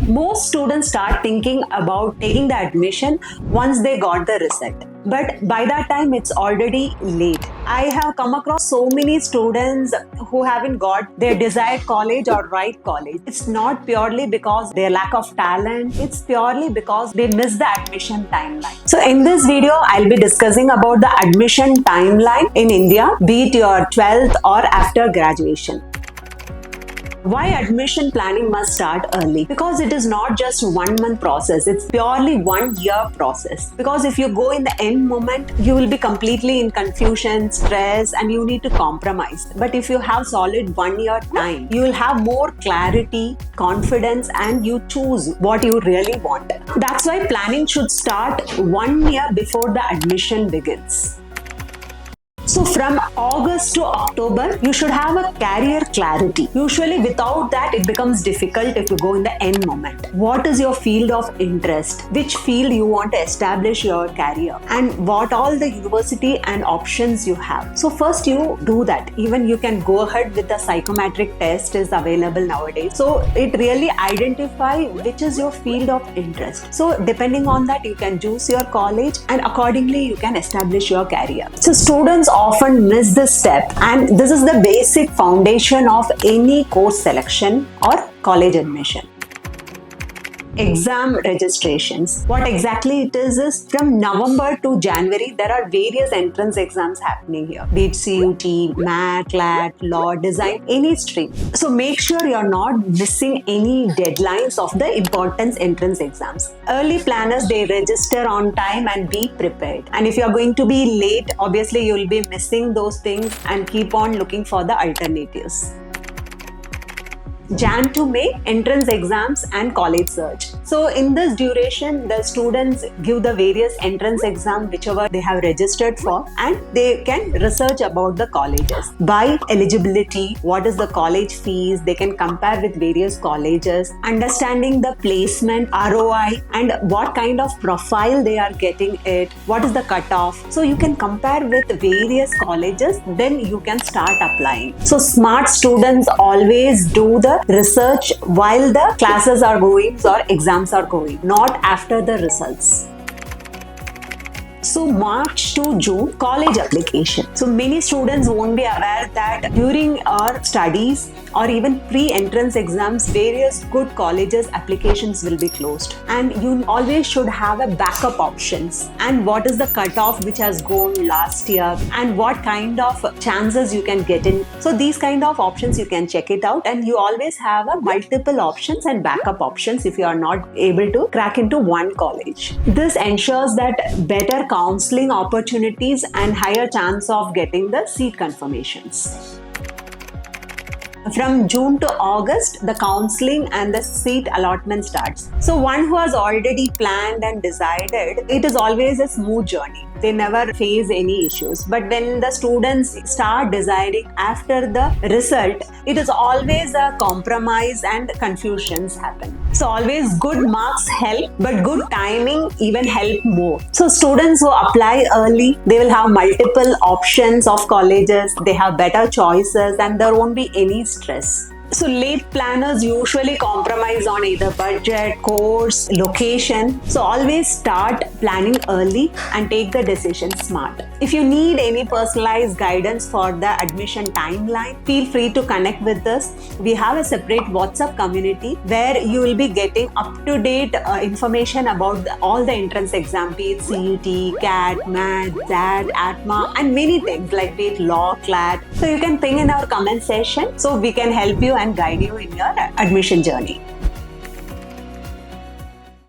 Most students start thinking about taking the admission once they got the result. But by that time, it's already late. I have come across so many students who haven't got their desired college or right college. It's not purely because their lack of talent. It's purely because they miss the admission timeline. So in this video, I'll be discussing about the admission timeline in India, be it your 12th or after graduation. Why admission planning must start early? Because it is not just 1 month process, it's purely 1 year process. Because if you go in the end moment, you will be completely in confusion, stress, and you need to compromise. But if you have solid 1 year time, you will have more clarity, confidence, and you choose what you really want. That's why planning should start 1 year before the admission begins. So from August to October, you should have a career clarity. Usually without that, it becomes difficult if you go in the end moment. What is your field of interest? Which field you want to establish your career? And what all the university and options you have. So first you do that. Even you can go ahead with the psychometric test is available nowadays. So it really identify which is your field of interest. So depending on that, you can choose your college and accordingly you can establish your career. So students often miss this step, and this is the basic foundation of any course selection or college admission. Exam registrations. What exactly it is from November to January, there are various entrance exams happening here. Be it CUT, MAT, CLAT, Law, Design, any stream. So make sure you're not missing any deadlines of the important entrance exams. Early planners, they register on time and be prepared. And if you're going to be late, obviously you'll be missing those things and keep on looking for the alternatives. Jan to May, entrance exams and college search. So in this duration, the students give the various entrance exams whichever they have registered for, and they can research about the colleges. By eligibility, what is the college fees, they can compare with various colleges, understanding the placement, ROI, and what kind of profile they are getting it, what is the cutoff. So you can compare with various colleges, then you can start applying. So smart students always do the research while the classes are going or exams are going, not after the results. So March to June, college application. So many students won't be aware that during our studies or even pre-entrance exams, various good colleges applications will be closed. And you always should have a backup options. And what is the cutoff which has gone last year and what kind of chances you can get in. So these kind of options you can check it out, and you always have a multiple options and backup options if you are not able to crack into one college. This ensures that better counseling opportunities and higher chance of getting the seat confirmations. From June to August, the counseling and the seat allotment starts. So one who has already planned and decided, it is always a smooth journey. They never face any issues. But when the students start deciding after the result, it is always a compromise and confusions happen. So always good marks help, but good timing even help more. So students who apply early, they will have multiple options of colleges, they have better choices, and there won't be any stress. So late planners usually compromise on either budget, course, location. So always start planning early and take the decision smart. If you need any personalized guidance for the admission timeline, feel free to connect with us. We have a separate WhatsApp community where you will be getting up-to-date information about all the entrance exams, be it CUT, CAT, MAT, ZAT, ATMA, and many things like be it Law, CLAT. So you can ping in our comment section so we can help you and guide you in your admission journey.